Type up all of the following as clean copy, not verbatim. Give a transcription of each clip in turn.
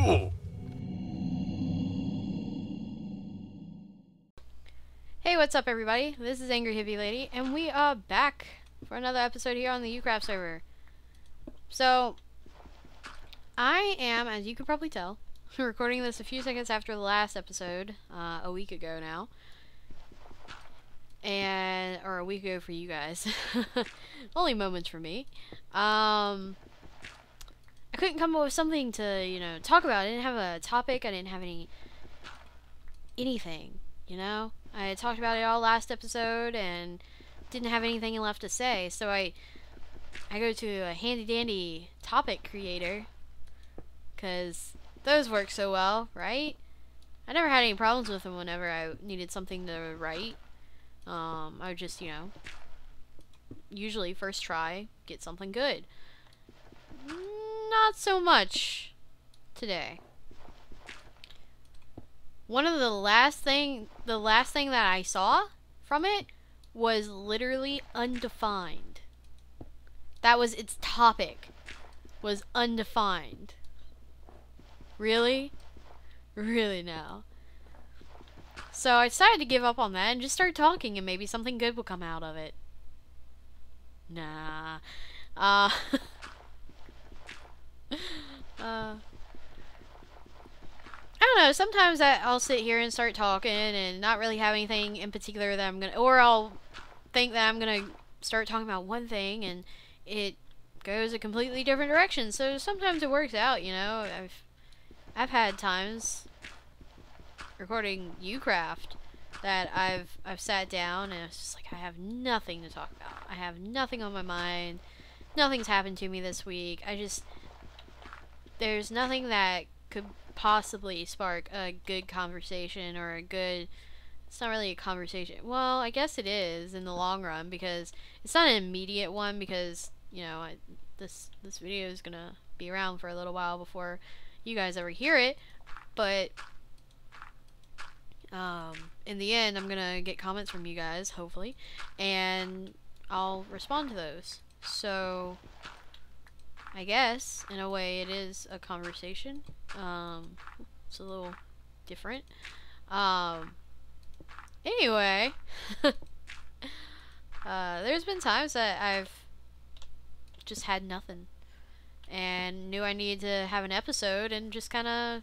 Hey, what's up everybody? This is Angryhippielady, and we are back for another episode here on the YouCraft server. So, I am, as you could probably tell, recording this a few seconds after the last episode, a week ago now. Or a week ago for you guys. Only moments for me. I couldn't come up with something to, talk about. I didn't have a topic, I didn't have anything, I talked about it all last episode and didn't have anything left to say, so I go to a handy dandy topic creator, because those work so well, right? I never had any problems with them whenever I needed something to write. I would just, usually first try, get something good. Not so much today. The last thing that I saw from it was literally undefined. That was its topic, was undefined. Really? Really now. So I decided to give up on that and just start talking, and maybe something good will come out of it. Nah. I don't know, sometimes I'll sit here and start talking and not really have anything in particular that I'm gonna, or I'll think that I'm gonna start talking about one thing and it goes a completely different direction. So sometimes it works out, I've had times recording YouCraft that I've sat down and it's just like, I have nothing to talk about. I have nothing on my mind. Nothing's happened to me this week. There's nothing that could possibly spark a good conversation, or it's not really a conversation. Well, I guess it is in the long run, because it's not an immediate one, because, this video is gonna be around for a little while before you guys ever hear it, but in the end, I'm gonna get comments from you guys, hopefully, and I'll respond to those. So I guess, in a way, it is a conversation. It's a little different. Anyway, there's been times that I've just had nothing and knew I needed to have an episode and just kind of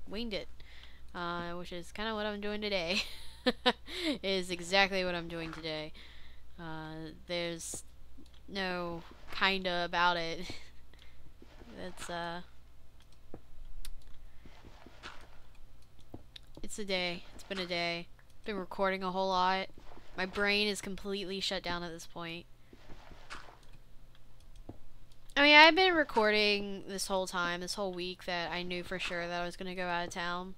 winged it, which is kind of what I'm doing today. Is exactly what I'm doing today. There's no kinda about it. It's a day. It's been a day. Been recording a whole lot. My brain is completely shut down at this point. I mean, I've been recording this whole time, this whole week, that I knew for sure that I was gonna go out of town.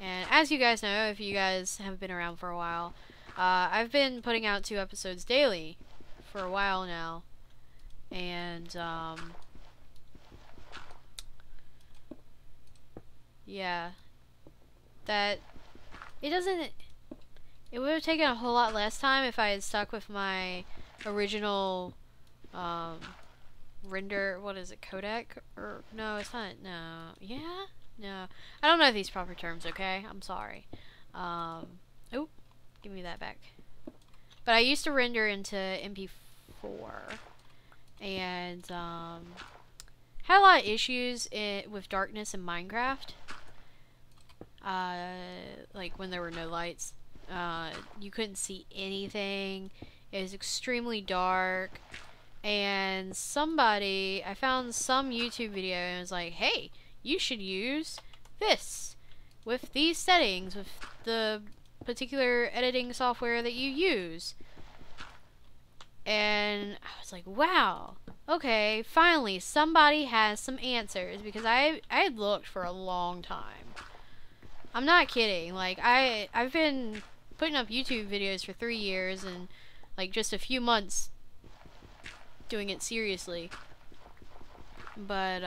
And as you guys know, if you guys have been around for a while, I've been putting out 2 episodes daily for a while now, and yeah, it would have taken a whole lot less time if I had stuck with my original render, what is it, codec? Or no, it's not. No, yeah, no, I don't know these proper terms, okay? I'm sorry. Oh, give me that back. But I used to render into MP4, and had a lot of issues with darkness in Minecraft. Like when there were no lights, you couldn't see anything. It was extremely dark, and I found some YouTube video and it was like, hey, you should use this with these settings, with the particular editing software that you use. And I was like, wow, okay, finally somebody has some answers, because I had looked for a long time. I'm not kidding. Like, I've been putting up YouTube videos for 3 years, and like just a few months doing it seriously. But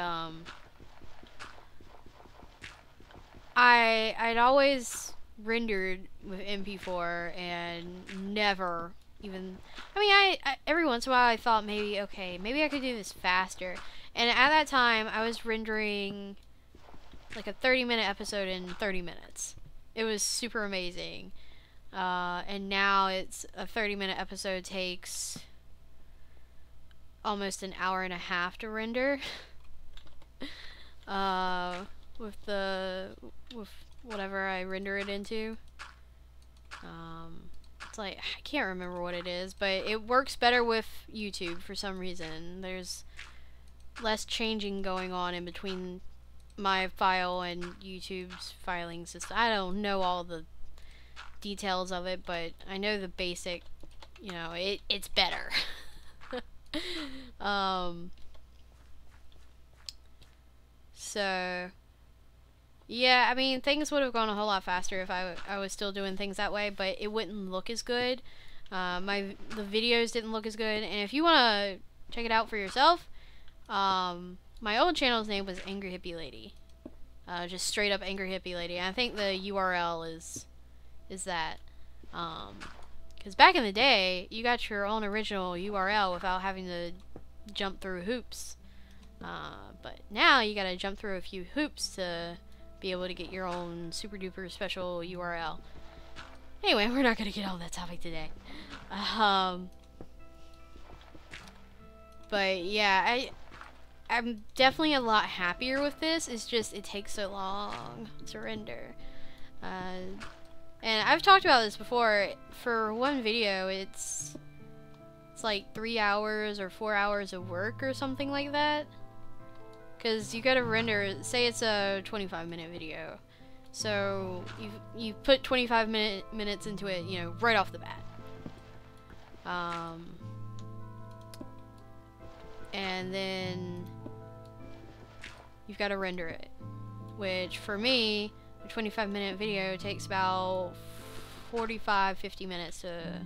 I'd always rendered with MP4 and never even. I mean, I every once in a while I thought maybe, okay, maybe I could do this faster. And at that time, I was rendering like a 30-minute episode in 30 minutes. It was super amazing. And now it's a 30-minute episode takes almost an hour and a half to render. With whatever I render it into. It's like, I can't remember what it is, but it works better with YouTube for some reason. There's less changing going on in between my file and YouTube's filing system. I don't know all the details of it, but I know the basic, you know, it's better. So yeah, I mean, things would have gone a whole lot faster if I was still doing things that way, but it wouldn't look as good. The videos didn't look as good, and if you want to check it out for yourself, my old channel's name was Angryhippielady. Just straight up Angryhippielady. I think the URL is that. Because back in the day, you got your own original URL without having to jump through hoops. But now you gotta jump through a few hoops to be able to get your own super duper special URL. Anyway, we're not gonna get on that topic today. But yeah, I'm definitely a lot happier with this. It's just, it takes so long to render. And I've talked about this before. For one video, it's like 3 hours or 4 hours of work or something like that. Because you gotta render, say it's a 25-minute video. So you put 25 minutes into it, you know, right off the bat. And then you've got to render it, which for me, a 25-minute video takes about 45-50 minutes to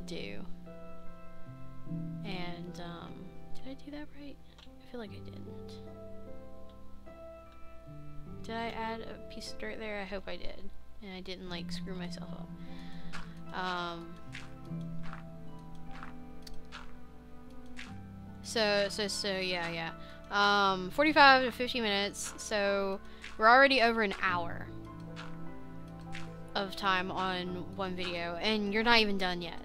do. And did I do that right? I feel like I didn't. Did I add a piece of dirt there? I hope I did, and I didn't like screw myself up. So yeah. 45 to 50 minutes, so we're already over an hour of time on one video, and you're not even done yet.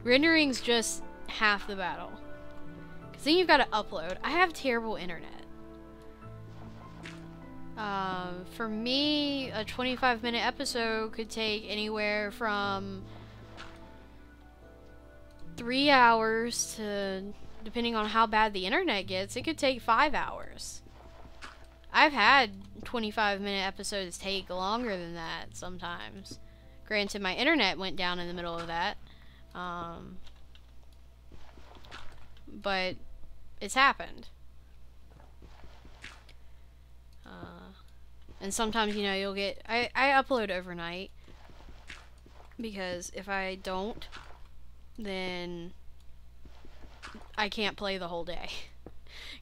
Rendering's just half the battle. Because then you've got to upload. I have terrible internet. For me, a 25-minute episode could take anywhere from 3 hours to, depending on how bad the internet gets, it could take 5 hours. I've had 25-minute episodes take longer than that sometimes. Granted, my internet went down in the middle of that. But it's happened. And sometimes, you know, you'll get... I upload overnight. Because if I don't, then I can't play the whole day.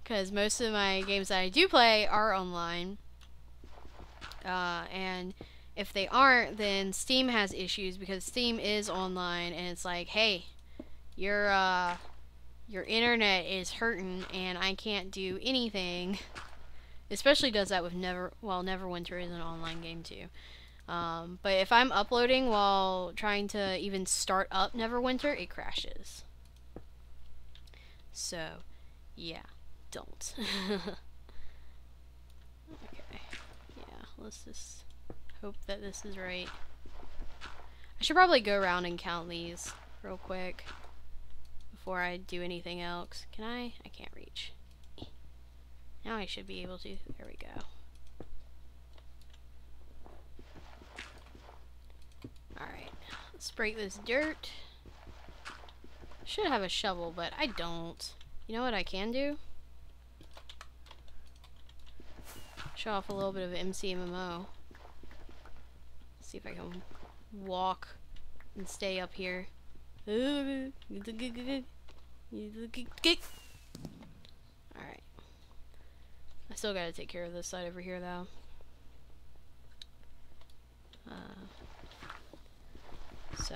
Because most of my games that I do play are online. And if they aren't, then Steam has issues, because Steam is online, and it's like, hey, your internet is hurting, and I can't do anything. Especially does that with Neverwinter is an online game too. But if I'm uploading while trying to even start up Neverwinter, it crashes. So, yeah, don't. Okay, yeah, let's just hope that this is right. I should probably go around and count these real quick before I do anything else. Can I? I can't reach. Now I should be able to. There we go. Alright, let's break this dirt. Should have a shovel, but I don't. You know what I can do? Show off a little bit of MCMMO. See if I can walk and stay up here. Alright. I still gotta take care of this side over here, though. So,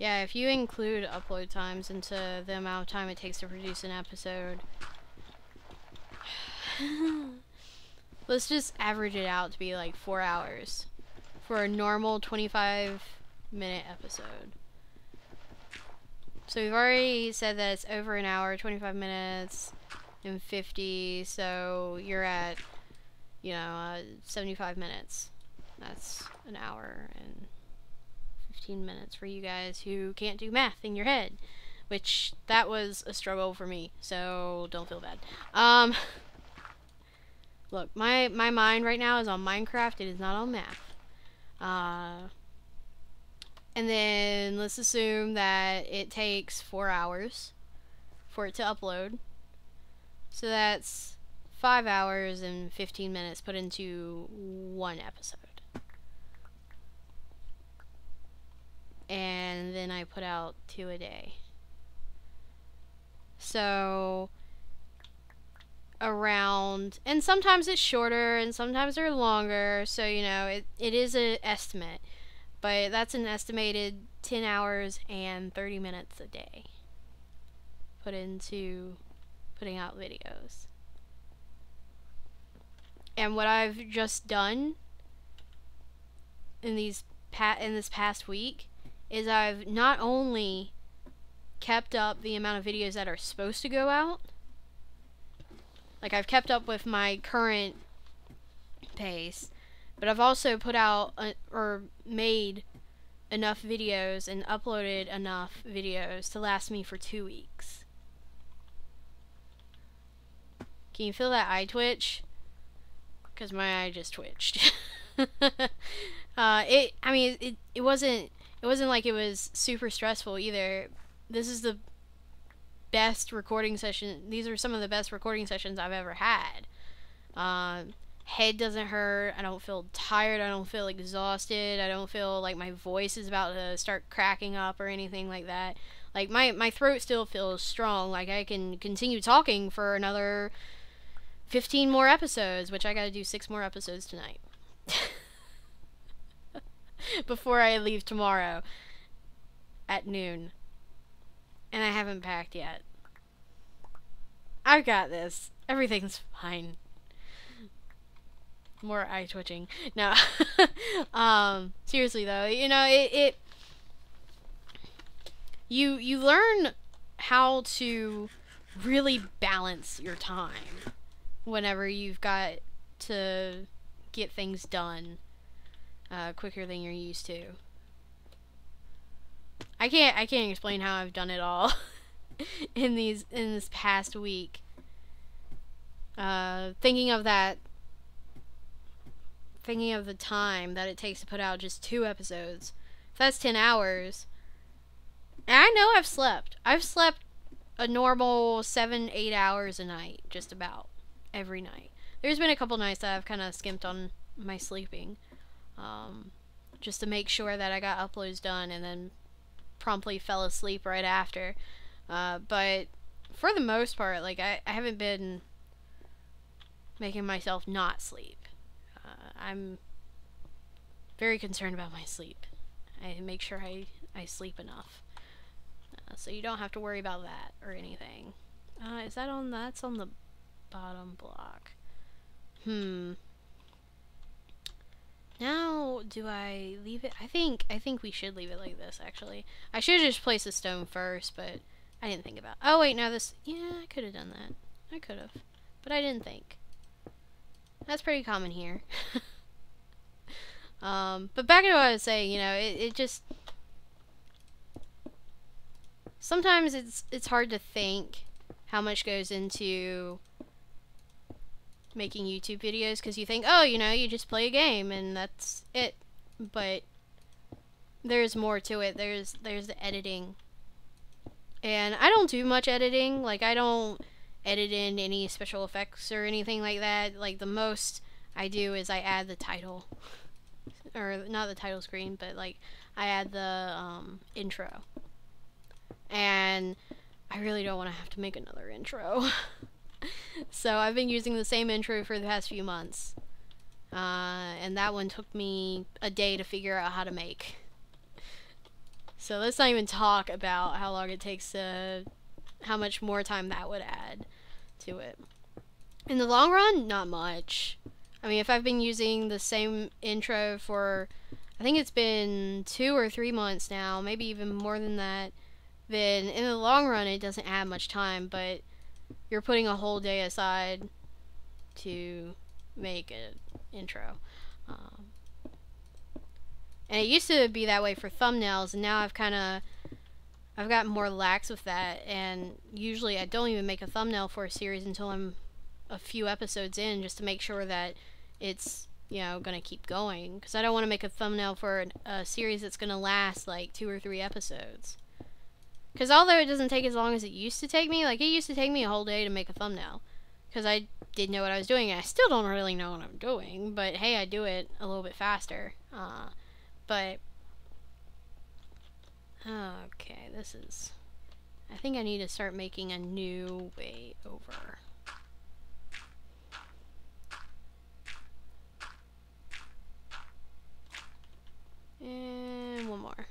Yeah, if you include upload times into the amount of time it takes to produce an episode, let's just average it out to be like 4 hours for a normal 25-minute episode. So we've already said that it's over an hour, 25 minutes, and 50, so you're at, 75 minutes. That's an hour and 15 minutes for you guys who can't do math in your head, which that was a struggle for me, so don't feel bad. Look, my mind right now is on Minecraft, it is not on math. And then let's assume that it takes 4 hours for it to upload. So that's 5 hours and 15 minutes put into one episode. And then I put out 2 a day. So around, and sometimes it's shorter and sometimes they're longer, so it is an estimate, but that's an estimated 10 hours and 30 minutes a day put into putting out videos. And what I've just done in this past week is I've not only kept up the amount of videos that are supposed to go out, like I've kept up with my current pace, but I've also put out or made enough videos and uploaded enough videos to last me for 2 weeks. Can you feel that eye twitch? Because my eye just twitched. It wasn't like it was super stressful either. This is the best recording session. These are some of the best recording sessions I've ever had. Head doesn't hurt. I don't feel tired. I don't feel exhausted. I don't feel like my voice is about to start cracking up or anything like that. Like my throat still feels strong. Like I can continue talking for another 15 more episodes, which I gotta do 6 more episodes tonight. Before I leave tomorrow at noon. And I haven't packed yet. I've got this. Everything's fine. More eye twitching. No. Seriously though, you learn how to really balance your time whenever you've got to get things done quicker than you're used to. I can't explain how I've done it all in this past week. Thinking of the time that it takes to put out just 2 episodes. If that's 10 hours. And I know I've slept. I've slept a normal 7-8 hours a night, just about every night. There's been a couple nights that I've kind of skimped on my sleeping, just to make sure that I got uploads done, and then promptly fell asleep right after. But for the most part, like I haven't been making myself not sleep. I'm very concerned about my sleep. I make sure I sleep enough, so you don't have to worry about that or anything. Is that on? That's on the bottom block. Now, do I leave it? I think we should leave it like this, actually. I should have just placed the stone first, but I didn't think about it. Oh, wait, no, this... Yeah, I could have done that. I could have. But I didn't think. That's pretty common here. But back to what I was saying, it just... Sometimes it's hard to think how much goes into making YouTube videos, because you think, oh, you just play a game and that's it. But there's more to it. There's the editing. And I don't do much editing. Like, I don't edit in any special effects or anything like that. Like, the most I do is I add the title. Or, not the title screen, but, like, I add the intro. And I really don't want to have to make another intro. So I've been using the same intro for the past few months. And that one took me a day to figure out how to make. So let's not even talk about how long it takes to, how much more time that would add to it. In the long run, not much. I mean, if I've been using the same intro for, I think it's been 2 or 3 months now, maybe even more than that, then in the long run it doesn't add much time, but you're putting a whole day aside to make an intro. And it used to be that way for thumbnails, and now I've gotten more lax with that, and usually I don't even make a thumbnail for a series until I'm a few episodes in, just to make sure that it's, you know, gonna keep going, because I don't want to make a thumbnail for a series that's gonna last like 2 or 3 episodes. Because although it doesn't take as long as it used to take me, like it used to take me a whole day to make a thumbnail, because I didn't know what I was doing, and I still don't really know what I'm doing, but hey, I do it a little bit faster. But okay, this is, I think I need to start making a new way over. And one more.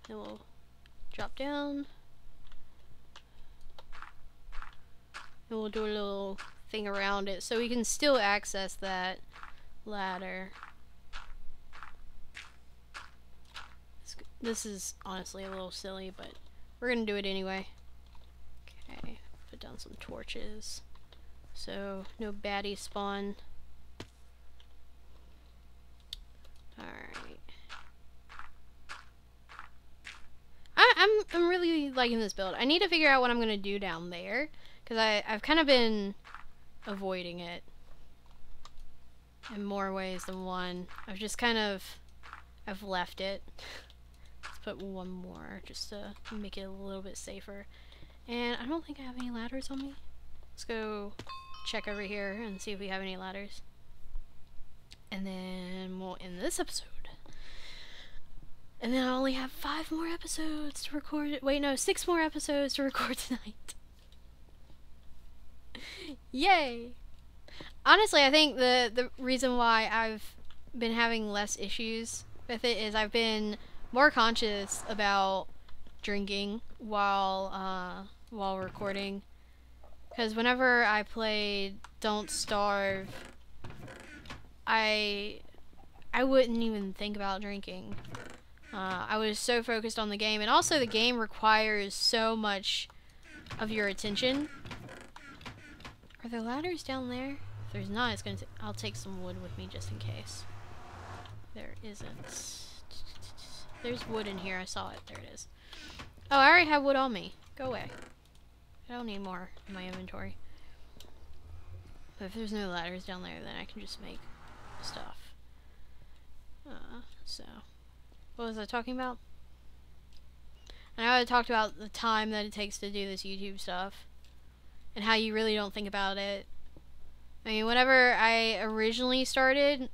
Then we'll drop down. And we'll do a little thing around it so we can still access that ladder. This is honestly a little silly, but we're gonna do it anyway. Okay, put down some torches so no baddies spawn. Alright. I'm really liking this build. I need to figure out what I'm gonna do down there, because I've kind of been avoiding it in more ways than one. I've left it. Let's put one more just to make it a little bit safer. And I don't think I have any ladders on me. Let's go check over here and see if we have any ladders. And then we'll end this episode. And then I only have 5 more episodes to record. Wait, no, 6 more episodes to record tonight. Yay! Honestly, I think the reason why I've been having less issues with it is I've been more conscious about drinking while recording. Because whenever I played Don't Starve, I wouldn't even think about drinking. I was so focused on the game, and also the game requires so much of your attention. Are there ladders down there? If there's not, it's gonna. I'll take some wood with me just in case. There isn't. There's wood in here. I saw it. There it is. Oh, I already have wood on me. Go away. I don't need more in my inventory. But if there's no ladders down there, then I can just make stuff. So, what was I talking about? I know I talked about the time that it takes to do this YouTube stuff, and how you really don't think about it. I mean, whenever I originally started,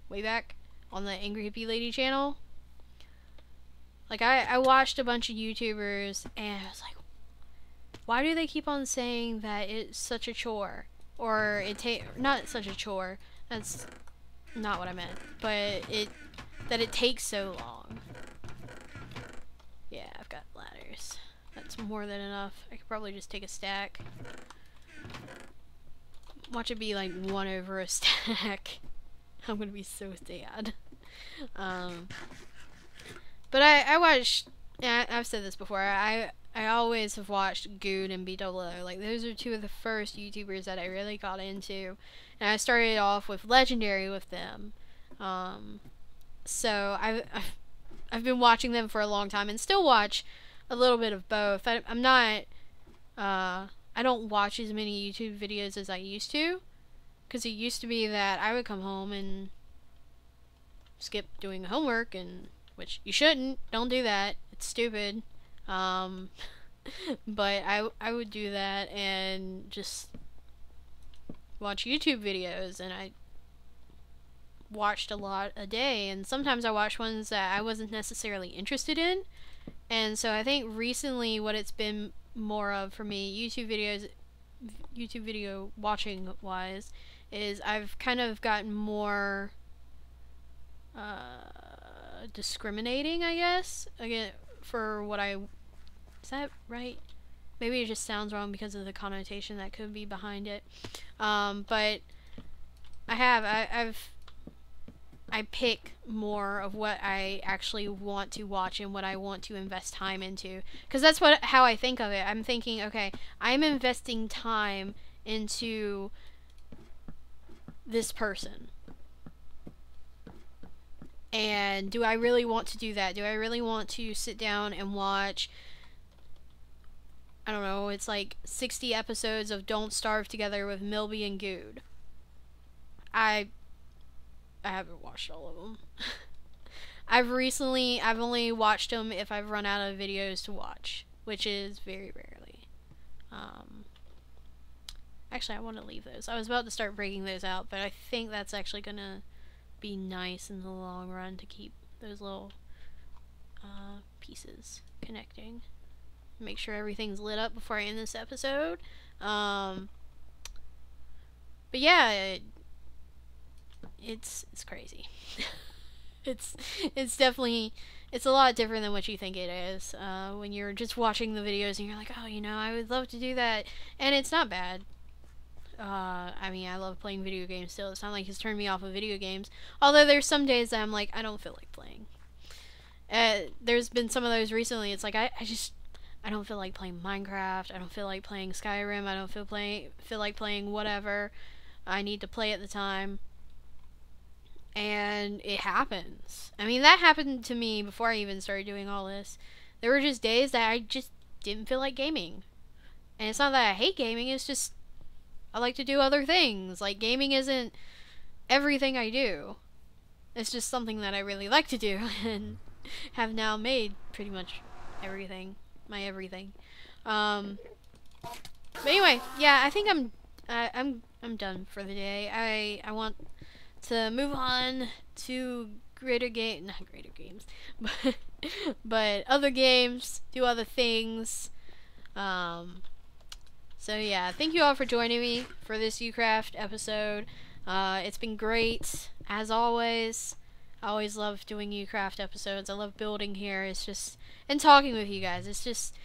way back, on the Angryhippielady channel, like, I watched a bunch of YouTubers, and I was like, why do they keep on saying that it's such a chore? Or not such a chore, that's not what I meant, but that it takes so long. Yeah, I've got ladders. That's more than enough. I could probably just take a stack. Watch it be like 1 over a stack. I'm gonna be so sad. But I watched, yeah, I've said this before, I always have watched Good and BWO. Like, those are 2 of the first YouTubers that I really got into. And I started off with Legendary with them. So I've been watching them for a long time, and still watch a little bit of both. I'm not, I don't watch as many YouTube videos as I used to, because it used to be that I would come home and skip doing homework, and which you shouldn't. Don't do that. It's stupid. But I would do that and just watch YouTube videos, and I watched a lot a day, and sometimes I watched ones that I wasn't necessarily interested in. And so I think recently what it's been more of for me, YouTube video watching wise, is I've kind of gotten more discriminating, I guess, again, for what I... Is that right? Maybe it just sounds wrong because of the connotation that could be behind it. But I pick more of what I actually want to watch and what I want to invest time into. Because that's how I think of it. I'm thinking, okay, I'm investing time into this person. And do I really want to do that? Do I really want to sit down and watch, I don't know, it's like 60 episodes of Don't Starve Together with Milby and Good? I haven't watched all of them. I've only watched them if I've run out of videos to watch, which is very rarely. Actually, I want to leave those. I was about to start breaking those out, but I think that's actually gonna be nice in the long run to keep those little pieces connecting. Make sure everything's lit up before I end this episode. But yeah, it's crazy. it's definitely, it's a lot different than what you think it is when you're just watching the videos and you're like, oh, you know, I would love to do that, and it's not bad. I mean, I love playing video games still. It's not like it's turned me off of video games. Although there's some days that I'm like, I don't feel like playing. There's been some of those recently. It's like I don't feel like playing Minecraft. I don't feel like playing Skyrim. I don't feel like playing whatever I need to play at the time. And it happens. I mean, that happened to me before I even started doing all this. There were just days that I just didn't feel like gaming. And it's not that I hate gaming, it's just I like to do other things. Like, gaming isn't everything I do. It's just something that I really like to do and have now made pretty much everything. My everything. But anyway, yeah, I think I'm done for the day. I want to move on to not greater games, but other games, do other things. So yeah, thank you all for joining me for this YouCraft episode. It's been great, as always. I always love doing YouCraft episodes. I love building here. It's just, and talking with you guys. It's just,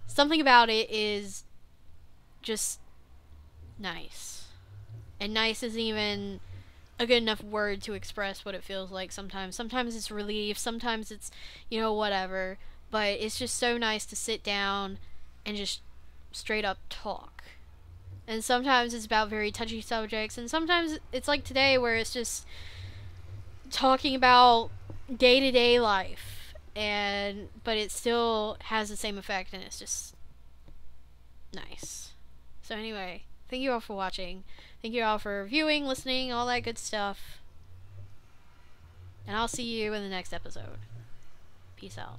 something about it is just nice. And nice isn't even a good enough word to express what it feels like sometimes. Sometimes it's relief, sometimes it's, you know, whatever. But it's just so nice to sit down and just straight up talk. And sometimes it's about very touchy subjects, and sometimes it's like today where it's just talking about day-to-day life, but it still has the same effect, and it's just nice. So anyway, thank you all for watching. Thank you all for viewing, listening, all that good stuff. And I'll see you in the next episode. Peace out.